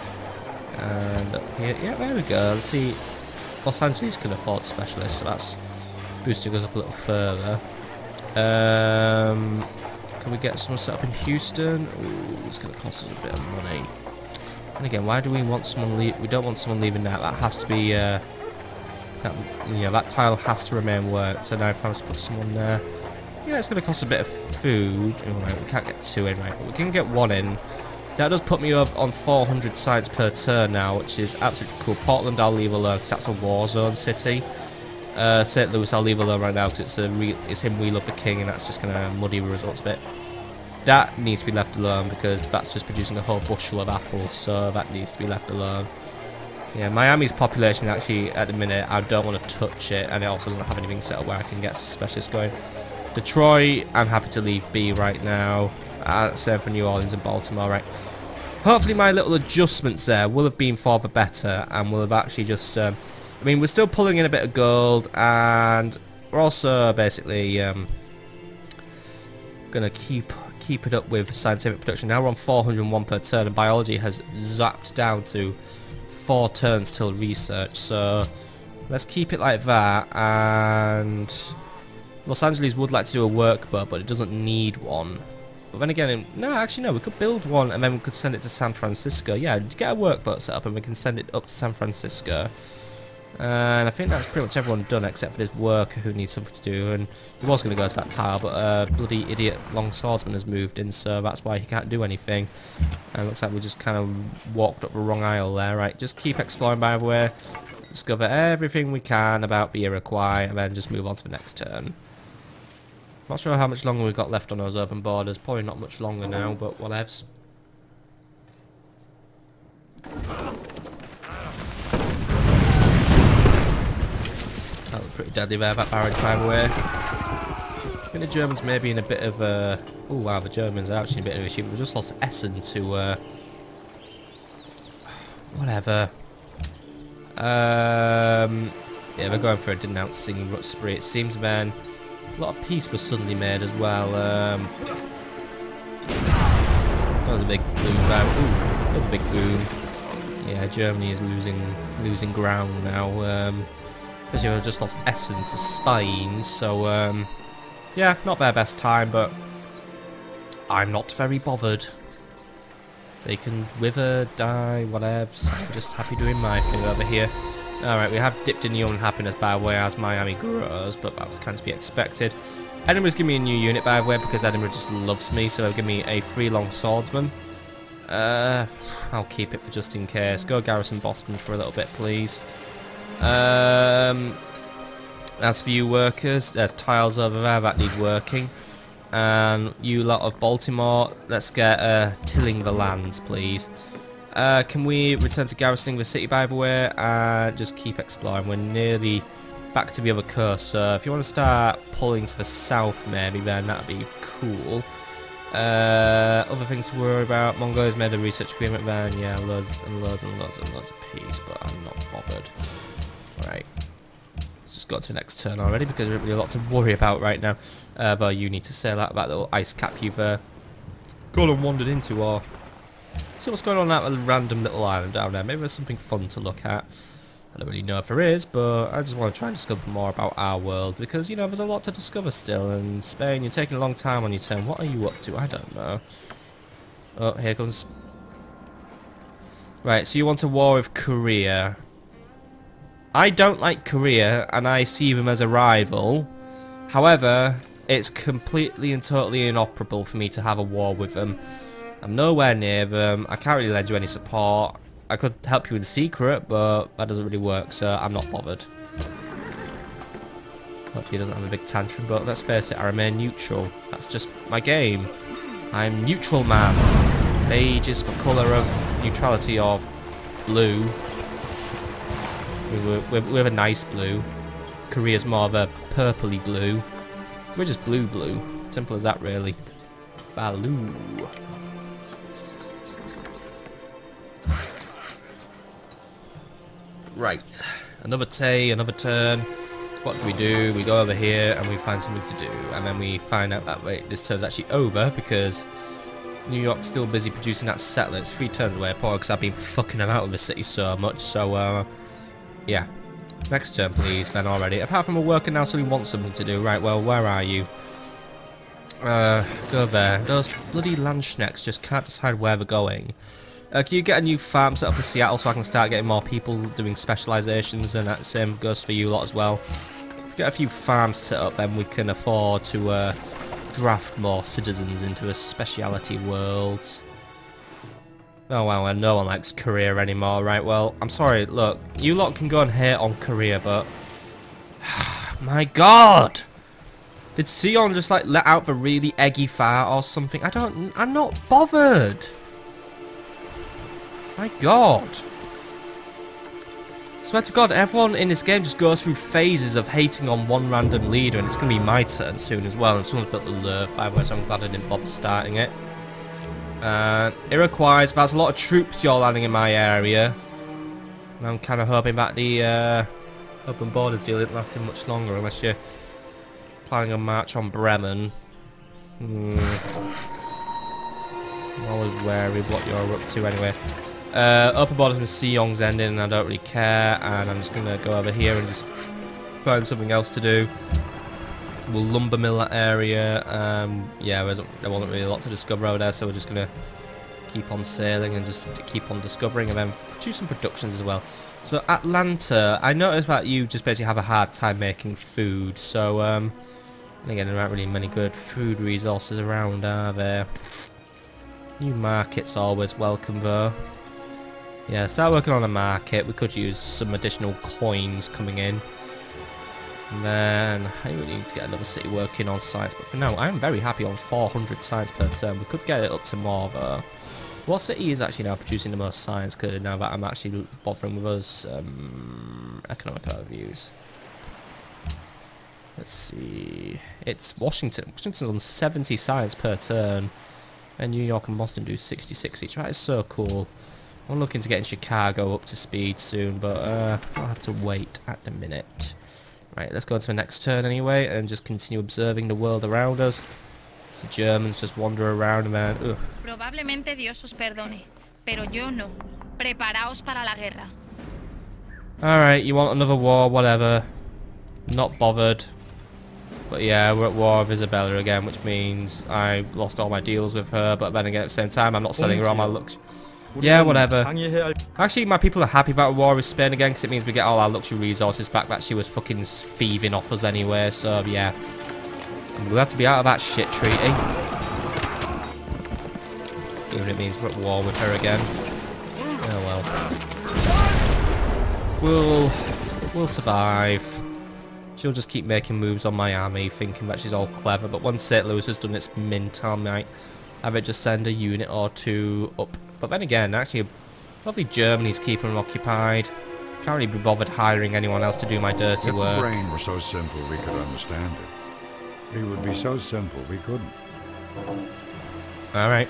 And up here, yeah, there we go. Let's see, Los Angeles can afford specialists, so that's boosting us up a little further. Can we get someone set up in Houston? Ooh, it's going to cost us a bit of money. And again, why do we want someone leave? We don't want someone leaving that. That has to be, that tile has to remain worked. So now if I was to put someone there, yeah, it's going to cost a bit of food. Right, we can't get 2 in, right? But we can get 1 in. That does put me up on 400 science per turn now, which is absolutely cool. Portland I'll leave alone because that's a war zone city. St. Louis I'll leave alone right now because it's him We Love the King, and that's just going to muddy the results a bit. That needs to be left alone because that's just producing a whole bushel of apples, so that needs to be left alone. Yeah, Miami's population actually at the minute, I don't want to touch it, and it also doesn't have anything set up where I can get specialists going. Detroit, I'm happy to leave B right now. Same for New Orleans and Baltimore, right? Hopefully my little adjustments there will have been for the better, and will have actually just, I mean, we're still pulling in a bit of gold, and we're also basically gonna keep it up with scientific production. Now we're on 401 per turn, and biology has zapped down to 4 turns till research, so let's keep it like that. And Los Angeles would like to do a workboat, but it doesn't need one. But then again, no, actually no, we could build one and then we could send it to San Francisco. Yeah, get a workboat set up and we can send it up to San Francisco. And I think that's pretty much everyone done except for this worker who needs something to do. And he was going to go to that tile, but bloody idiot long swordsman has moved in, so that's why he can't do anything. And it looks like we just kind of walked up the wrong aisle there, right? Just keep exploring, by the way. Discover everything we can about the Iroquois and then just move on to the next turn. Not sure how much longer we've got left on those open borders. Probably not much longer now, but whatevs. That was pretty deadly there, that barrage, by the way. I think the Germans may be in a bit of a... Oh wow, the Germans are actually in a bit of a issue. We just lost Essen to... whatever. Yeah, they're going for a denouncing spree. It seems then a lot of peace was suddenly made as well. That was a big boom there. Ooh, another big boom. Yeah, Germany is losing ground now. Especially I've just lost Essen to Spain, so yeah, not their best time, but I'm not very bothered. They can wither, die, whatever. I'm just happy doing my thing over here. Alright, we have dipped in the unhappiness, by the way, as Miami grows, but that was kind of to be expected. Edinburgh's giving me a new unit, by the way, because Edinburgh just loves me, so they'll give me a 3 long swordsman. I'll keep it for just in case. Go garrison Boston for a little bit, please. As for you workers, there's tiles over there that need working. And you lot of Baltimore, let's get tilling the lands, please. Can we return to garrisoning the city, by the way, and just keep exploring? We're nearly back to the other coast, so if you want to start pulling to the south, maybe, then that'd be cool. Other things to worry about. Mongolia's made a research agreement, then yeah, loads and loads and loads and loads of peace, but I'm not bothered. Right. just got to the next turn already because there's really a lot to worry about right now. But you need to sail out that little ice cap you've gone and wandered into, or see what's going on at a random little island down there. Maybe there's something fun to look at. I don't really know if there is, but I just want to try and discover more about our world because, you know, there's a lot to discover still. And Spain, you're taking a long time on your turn. What are you up to? I don't know. Oh, here comes... Right, so you want a war with Korea. I don't like Korea, and I see them as a rival. However, it's completely and totally inoperable for me to have a war with them. I'm nowhere near them. I can't really lend you any support. I could help you in secret, but that doesn't really work, so I'm not bothered. Hopefully he doesn't have a big tantrum, but let's face it, I remain neutral. That's just my game. I'm neutral man. Beige is the colour of neutrality, or blue. We have a nice blue. Korea's more of a purpley blue. We're just blue. Simple as that, really. Baloo. Right. Another turn. What do? We go over here and we find something to do. And then we find out that, wait, this turn's actually over because New York's still busy producing that settler. It's 3 turns away, poor, because I've been fucking them out of the city so much. So, yeah. Next turn, please, Ben, already. Apart from we're working now, so we want something to do. Right, well, where are you? Go there. Those bloody landschnecks just can't decide where they're going. Can you get a new farm set up for Seattle so I can start getting more people doing specializations, and that same goes for you lot as well. If we get a few farms set up, then we can afford to draft more citizens into the speciality worlds. Oh wow, and no one likes Korea anymore. Right, well, I'm sorry, look, you lot can go and hate on Korea, but... My god! Did Sion just, like, let out the really eggy fart or something? I'm not bothered! My god. I swear to god, everyone in this game just goes through phases of hating on one random leader, and it's going to be my turn soon as well, and someone's built the nerve, by the way, so I'm glad I didn't bother starting it. Iroquois, that's a lot of troops you're landing in my area. And I'm kind of hoping that the open borders deal isn't lasting much longer, unless you're planning a march on Bremen. I'm always wary of what you're up to anyway. Open borders with Seong's ending, and I don't really care, and I'm just going to go over here and just find something else to do. We'll lumber mill that area. Yeah, there wasn't really a lot to discover over there, so we're just going to keep on sailing and just keep on discovering, and then do some productions as well. So Atlanta, I noticed that you just basically have a hard time making food, so again, there aren't really many good food resources around, are there? New market's always welcome though. Yeah, start working on a market. We could use some additional coins coming in. And then I really need to get another city working on science, but for now I am very happy on 400 science per turn. We could get it up to more though. What city is actually now producing the most science code now that I'm actually bothering with us economic overviews? Let's see. It's Washington. Washington's on 70 science per turn. And New York and Boston do 66 each. That is so cool. I'm looking to get in Chicago up to speed soon, but I'll have to wait at the minute. Right, let's go to the next turn anyway, and just continue observing the world around us. So Germans just wander around, man. Ugh. Probablemente Dios os perdone, pero yo no. Preparaos para la guerra. Alright, you want another war, whatever. Not bothered. But yeah, we're at war with Isabella again, which means I lost all my deals with her, but then again at the same time, I'm not selling her all my looks. Yeah, whatever. Actually, my people are happy about war with Spain again, because it means we get all our luxury resources back that she was fucking thieving off us anyway, so yeah. I'm glad to be out of that shit treaty. Even if it means we're at war with her again. Oh well. We'll survive. She'll just keep making moves on my army, thinking that she's all clever, but once St. Louis has done its mint, I might have it just send a unit or two up. But then again, actually, probably Germany's keeping them occupied. Can't really be bothered hiring anyone else to do my dirty work. If the brain were so simple we could understand it. It would be so simple we couldn't. Alright.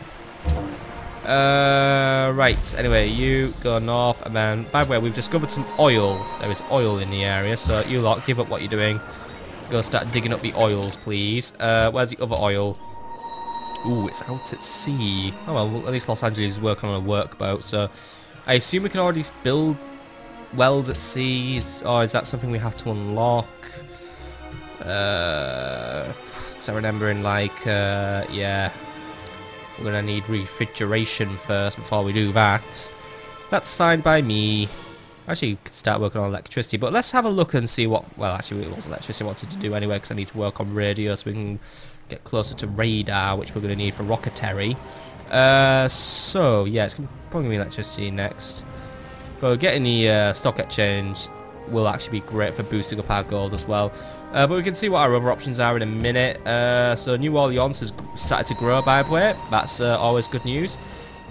Right, anyway, you go north, and then, by the way, we've discovered some oil. There is oil in the area, so you lot, give up what you're doing. Go start digging up the oils, please. Where's the other oil? Ooh, it's out at sea. Oh well, at least Los Angeles is working on a workboat, so I assume we can already build wells at sea, or is that something we have to unlock? So remembering, like, yeah, we're gonna need refrigeration first before we do that. That's fine by me. Actually, you could start working on electricity, but let's have a look and see what, well, actually, it was electricity I wanted to do anyway, because I need to work on radio so we can get closer to radar, which we're going to need for rocketry. So, yeah, it's probably going to be electricity next. But getting the stock exchange will actually be great for boosting up our gold as well. But we can see what our other options are in a minute. So New Orleans has started to grow, by the way. That's always good news.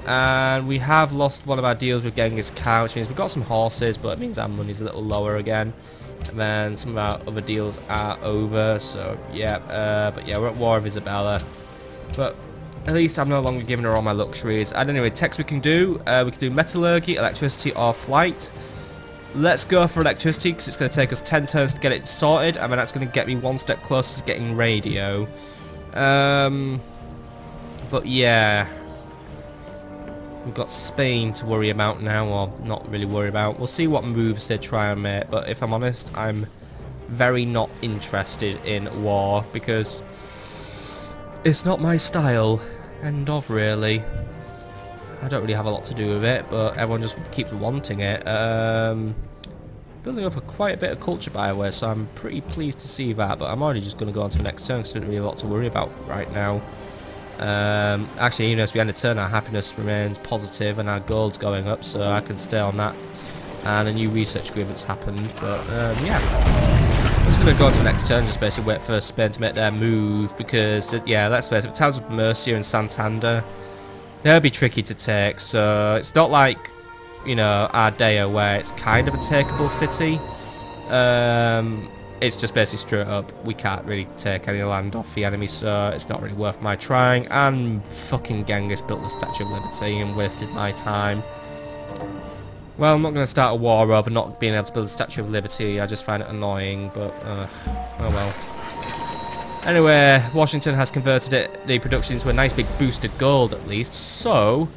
And we have lost one of our deals with Genghis Khan, which means we've got some horses, but it means our money's a little lower again. And then some of our other deals are over, so yeah. But yeah, we're at war with Isabella. But at least I'm no longer giving her all my luxuries. And anyway, techs we can do metallurgy, electricity, or flight. Let's go for electricity, because it's going to take us 10 turns to get it sorted, and then that's going to get me one step closer to getting radio. But yeah, we've got Spain to worry about now, or not really worry about. We'll see what moves they try and make, but if I'm honest, I'm very not interested in war, because it's not my style. End of, really. I don't really have a lot to do with it, but everyone just keeps wanting it. Building up quite a bit of culture, by the way, so I'm pretty pleased to see that, but I'm already just going to go on to the next turn, because there's not really a lot to worry about right now. Actually, you know, as we end the turn, our happiness remains positive and our gold's going up, so I can stay on that. And a new research grievance happened, but yeah. I'm just going to go on to the next turn, just basically wait for Spain to make their move, because, yeah, let's face it, towns of Murcia and Santander, they'll be tricky to take, so it's not like, you know, Ardea, where it's kind of a takeable city. It's just basically straight up, we can't really take any land off the enemy, so it's not really worth my trying. And fucking Genghis built the Statue of Liberty and wasted my time. Well, I'm not going to start a war over not being able to build the Statue of Liberty. I just find it annoying, but oh well. Anyway, Washington has converted the production into a nice big boost of gold at least, so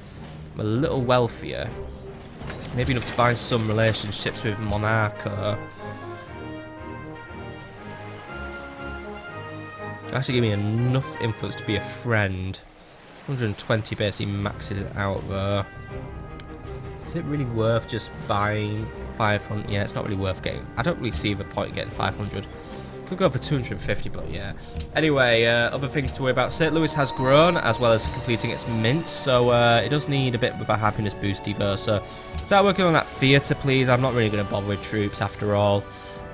I'm a little wealthier. Maybe enough to buy some relationships with Monaco. Actually give me enough influence to be a friend. 120 basically maxes it out though. Is it really worth just buying 500? Yeah, it's not really worth getting. I don't really see the point of getting 500. Could go for 250, but yeah. Anyway, other things to worry about. St. Louis has grown, as well as completing its mint, so it does need a bit of a happiness boost either. So start working on that theatre, please. I'm not really going to bother with troops after all.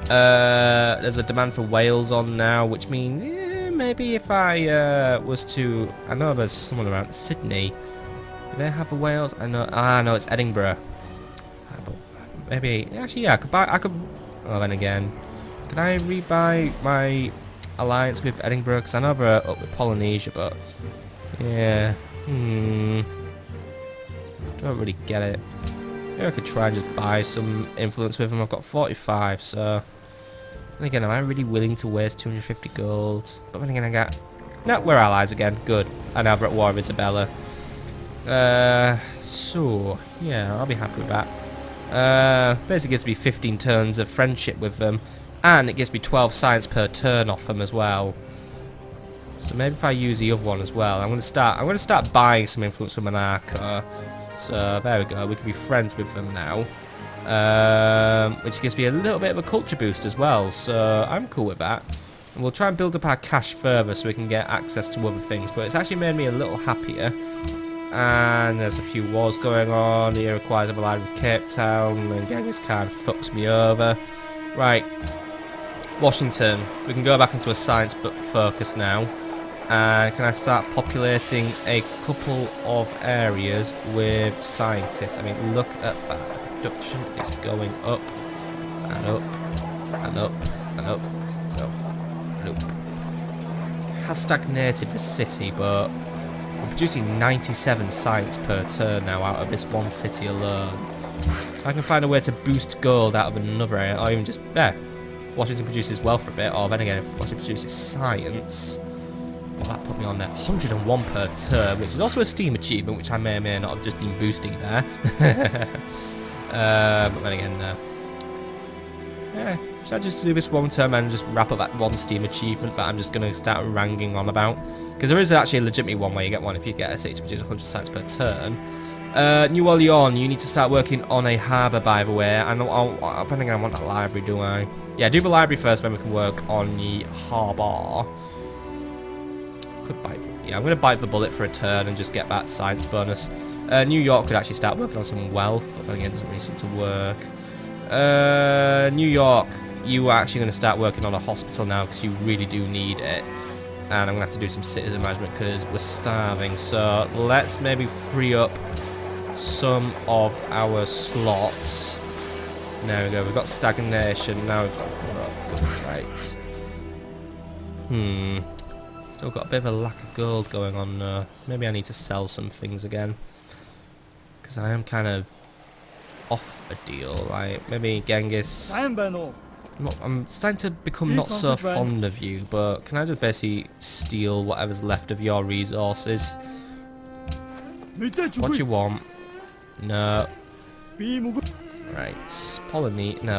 There's a demand for whales on now, which means maybe if I was to... I know there's someone around Sydney. Do they have a whales? I know. Ah, no, it's Edinburgh. Maybe... Actually, yeah, I could buy... Oh, then again... Can I rebuy my alliance with Edinburgh? Because I know they're up with Polynesia, but... Yeah... Don't really get it. Maybe I could try and just buy some influence with them. I've got 45, so... And again, am I really willing to waste 250 gold? But then again, I got... No, we're allies again. Good. And now we're at war with Isabella. So... Yeah, I'll be happy with that. Basically gives me 15 turns of friendship with them. And it gives me 12 science per turn off them as well. So maybe if I use the other one as well, I'm going to start buying some influence from Monaco. So there we go. We can be friends with them now, which gives me a little bit of a culture boost as well. So I'm cool with that. And we'll try and build up our cash further so we can get access to other things. But it's actually made me a little happier. And there's a few wars going on. The Iroquois have allied with Cape Town, and Genghis Khan fucks me over. Right. Washington, we can go back into a science focus now. Can I start populating a couple of areas with scientists? I mean, look at that. Production is going up and up and up and up and up and up. It has stagnated the city, but I'm producing 97 science per turn now out of this one city alone. If I can find a way to boost gold out of another area, or even just, Washington produces wealth for a bit, or then again, if Washington produces science, well, that put me on there. 101 per turn, which is also a Steam achievement, which I may or may not have just been boosting there. But then again, yeah, should I just do this one turn and just wrap up that one Steam achievement that I'm just going to start ranging on about? Because there is actually a legitimate one where you get one if you get a city to produce 100 science per turn. New Orleans, you need to start working on a harbour, by the way. I think I want that library, do I? Yeah, do the library first, then we can work on the harbour. Could bite. Yeah, I'm going to bite the bullet for a turn and just get that science bonus. New York could actually start working on some wealth, but then again, it doesn't really seem to work. New York, you are actually going to start working on a hospital now because you really do need it. And I'm going to have to do some citizen management because we're starving. So let's maybe free up some of our slots. There we go, we've got stagnation, now we've got growth. Good, right. Still got a bit of a lack of gold going on. Maybe I need to sell some things again. Because I am kind of off a deal. Like, maybe Genghis... I'm starting to become not so fond of you, but can I just basically steal whatever's left of your resources? What do you want? No. Right. Polynesia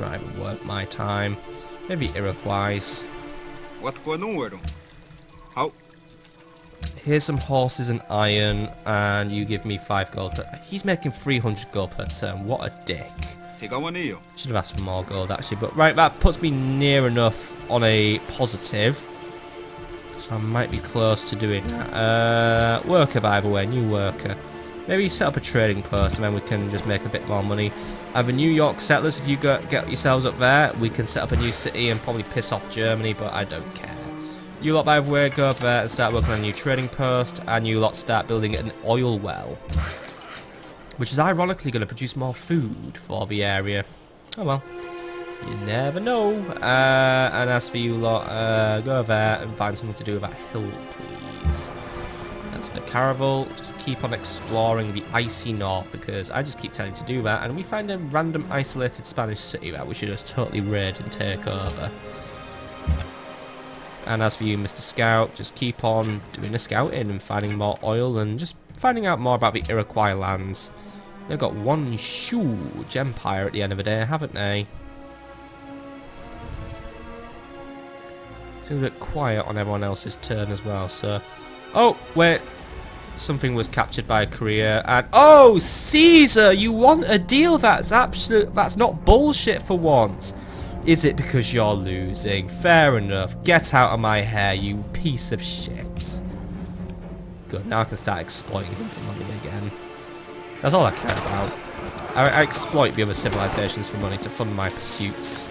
aren't even worth my time. Maybe Iroquois. Here's some horses and iron, and you give me 5 gold per... He's making 300 gold per turn. What a dick. Should have asked for more gold actually, but right, that puts me near enough on a positive. So I might be close to doing that. Worker, by the way, new worker. Maybe set up a trading post and then we can just make a bit more money. The New York settlers, if you get yourselves up there, we can set up a new city and probably piss off Germany, but I don't care. You lot, by the way, go up there and start working on a new trading post, and you lot start building an oil well. Which is ironically going to produce more food for the area. Oh well. You never know. And as for you lot, go there and find something to do with that hill, please. As for the caravel, just keep on exploring the icy north, because I just keep telling you to do that, and we find a random isolated Spanish city that we should just totally raid and take over. And as for you, Mr. Scout, just keep on doing the scouting and finding more oil and just finding out more about the Iroquois lands. They've got one huge empire at the end of the day, haven't they? It's a bit quiet on everyone else's turn as well, so... Oh, wait. Something was captured by Korea, and... Oh, Caesar! You want a deal? That's absolute... That's not bullshit for once. Is it because you're losing? Fair enough. Get out of my hair, you piece of shit. Good, now I can start exploiting him for money again. That's all I care about. I exploit the other civilizations for money to fund my pursuits.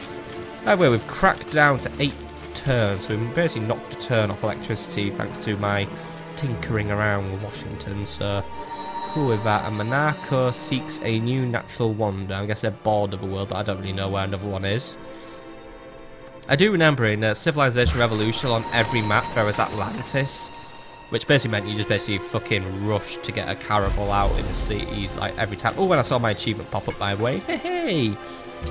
By the way, we've cracked down to 8 turns, so we've basically knocked a turn off electricity thanks to my tinkering around with Washington, so cool with that. And Monaco seeks a new natural wonder. I guess they're bored of the world, but I don't really know where another one is. I do remember in Civilization Revolution on every map there was Atlantis, which basically meant you just basically fucking rushed to get a caravel out in the cities like every time. Oh, when I saw my achievement pop up, by the way, hey!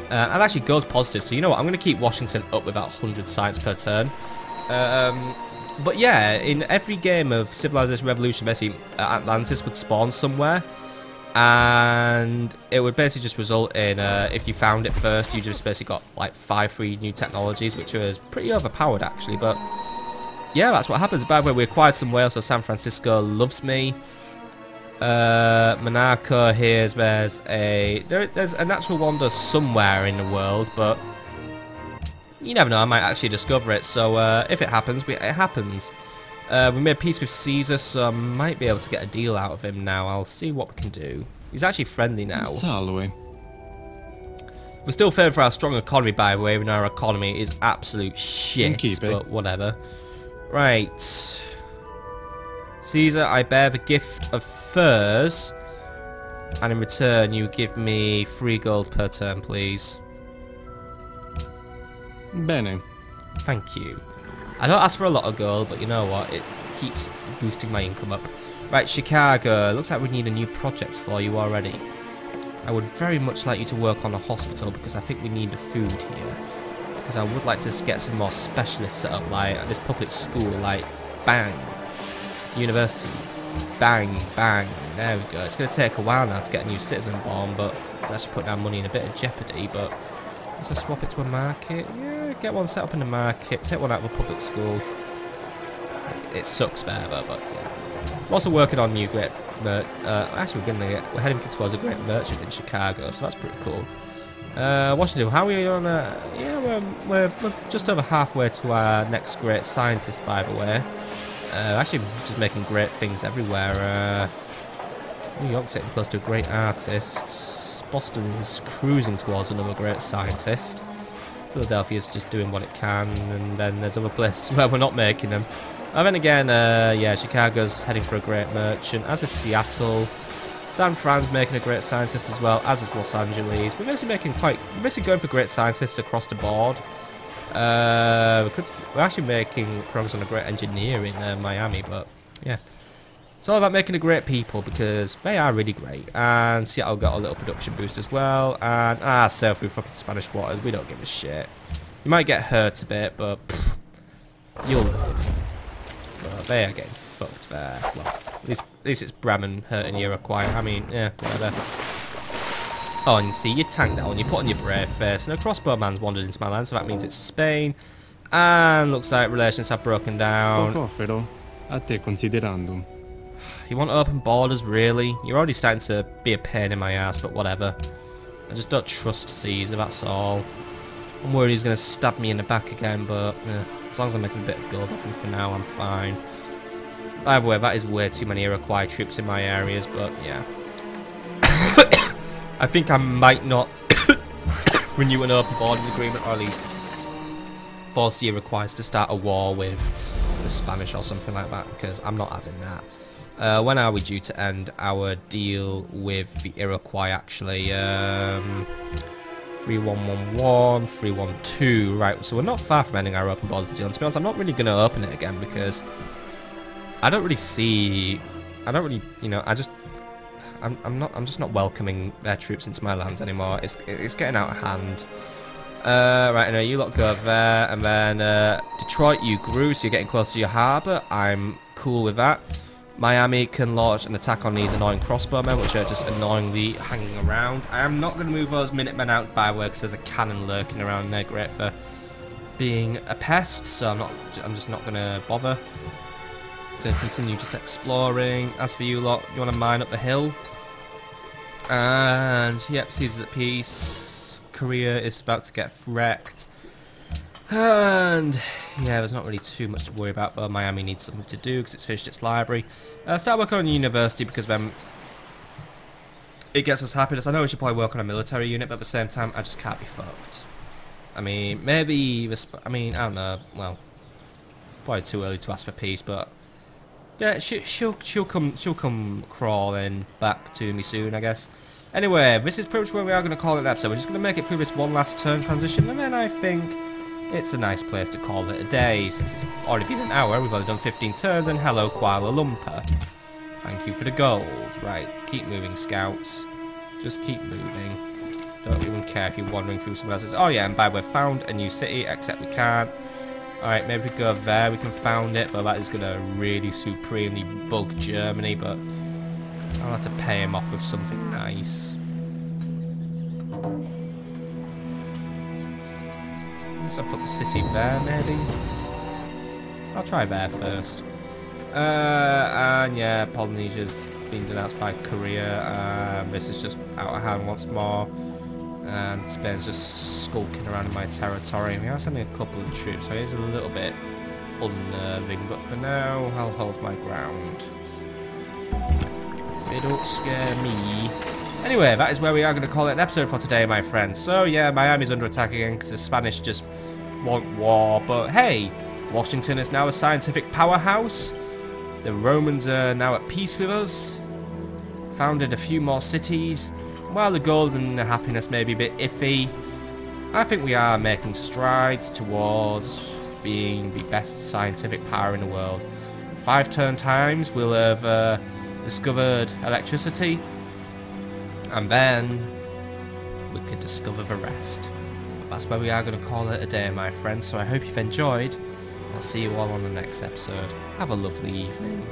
And actually goes positive, so you know what, I'm going to keep Washington up with about 100 science per turn. But yeah, in every game of Civilization Revolution, basically Atlantis would spawn somewhere, and it would basically just result in, if you found it first, you just basically got like 5 free new technologies, which was pretty overpowered actually, but yeah, that's what happens. By the way, we acquired some whales, so San Francisco loves me. Monaco here, there's a natural wonder somewhere in the world, but you never know, I might actually discover it, so if it happens, it happens. We made peace with Caesar, so I might be able to get a deal out of him now. I'll see what we can do. He's actually friendly now. We're still favored for our strong economy, by the way, when our economy is absolute shit, but whatever. Right. Caesar, I bear the gift of furs, and in return you give me 3 gold per turn, please. Bene. Thank you. I don't ask for a lot of gold, but you know what? keeps boosting my income up. Right, Chicago, looks like we need a new project for you already. I would very much like you to work on a hospital because I think we need the food here. Because I would like to get some more specialists set up, like at this public school, like bang. University, bang, bang. There we go. It's going to take a while now to get a new citizen born, but I'm actually putting our money in a bit of jeopardy, but let's just swap it to a market. Yeah, get one set up in the market, take one out of a public school. It sucks there, but yeah. We're also working on new great actually we're heading towards a great merchant in Chicago, so that's pretty cool. Washington, how are we on? Yeah, we're just over halfway to our next great scientist, by the way. Actually, just making great things everywhere. New York's getting close to a great artist. Boston's cruising towards another great scientist. Philadelphia's just doing what it can, and then there's other places where we're not making them. And then again, yeah, Chicago's heading for a great merchant, as is Seattle. San Fran's making a great scientist as well, as is Los Angeles. We're basically going for great scientists across the board. We're actually making progress on a great engineer in Miami, but yeah. It's all about making a great people because they are really great. And Seattle got a little production boost as well. And sail through fucking Spanish waters, we don't give a shit. You might get hurt a bit, but pff, you'll live. But they are getting fucked there. Well, at least it's Bremen hurting Iroquois. I mean, yeah, whatever. Oh, and you see your tank down, you put on your brave face, and a crossbowman's wandered into my land, so that means it's Spain. And looks like relations have broken down. Però, a te considerando. You want open borders, really? You're already starting to be a pain in my ass, but whatever. I just don't trust Caesar, that's all. I'm worried he's going to stab me in the back again, but as long as I'm making a bit of gold off him for now, I'm fine. By the way, that is way too many Iroquois troops in my areas, but yeah. I think I might not renew an open borders agreement, or at least force the Iroquois to start a war with the Spanish or something like that, because I'm not having that. When are we due to end our deal with the Iroquois, actually? 3111, 312, right, so we're not far from ending our open borders deal, and to be honest, I'm not really going to open it again, because I don't really see, you know, I'm just not welcoming their troops into my lands anymore. It's getting out of hand. Right, I know you lot go there, and then Detroit, you grew, so you're getting close to your harbour. I'm cool with that. Miami can launch an attack on these annoying crossbowmen, which are just annoyingly hanging around. I am not going to move those Minutemen out by the way, because there's a cannon lurking around there, great for being a pest, so I'm just not going to bother. So continue just exploring. As for you lot, you want to mine up the hill. And yep, Caesar's at peace. Korea is about to get wrecked. And yeah, there's not really too much to worry about, but Miami needs something to do because it's finished its library. Start working on university because then it gets us happiness. I know we should probably work on a military unit, but at the same time, I just can't be fucked. I mean, maybe I don't know. Well, probably too early to ask for peace, but yeah, she'll come crawling back to me soon, I guess. Anyway, this is pretty much where we are going to call it an episode. We're just going to make it through this one last turn transition, and then I think it's a nice place to call it a day. Since it's already been an hour, we've only done 15 turns, and hello Kuala Lumpur. Thank you for the gold. Right, keep moving, scouts. Just keep moving. Don't even care if you're wandering through someone else's. Oh yeah, and by the way, found a new city, except we can't. Alright, maybe if we go there, we can found it, but that is going to really supremely bug Germany, but I'll have to pay him off with something nice. Let's put the city there, maybe? I'll try there first. And yeah, Polynesia's been denounced by Korea. This is just out of hand once more. And Spain's just skulking around my territory. We are sending a couple of troops, so it is a little bit unnerving, but for now, I'll hold my ground. They don't scare me. Anyway, that is where we are going to call it an episode for today, my friends. So yeah, Miami's under attack again because the Spanish just want war, but hey, Washington is now a scientific powerhouse. The Romans are now at peace with us. Founded a few more cities. While the gold and the happiness may be a bit iffy, I think we are making strides towards being the best scientific power in the world. 5 turn times we'll have discovered electricity, and then we could discover the rest. That's where we are going to call it a day, my friends. So I hope you've enjoyed. I'll see you all on the next episode. Have a lovely evening.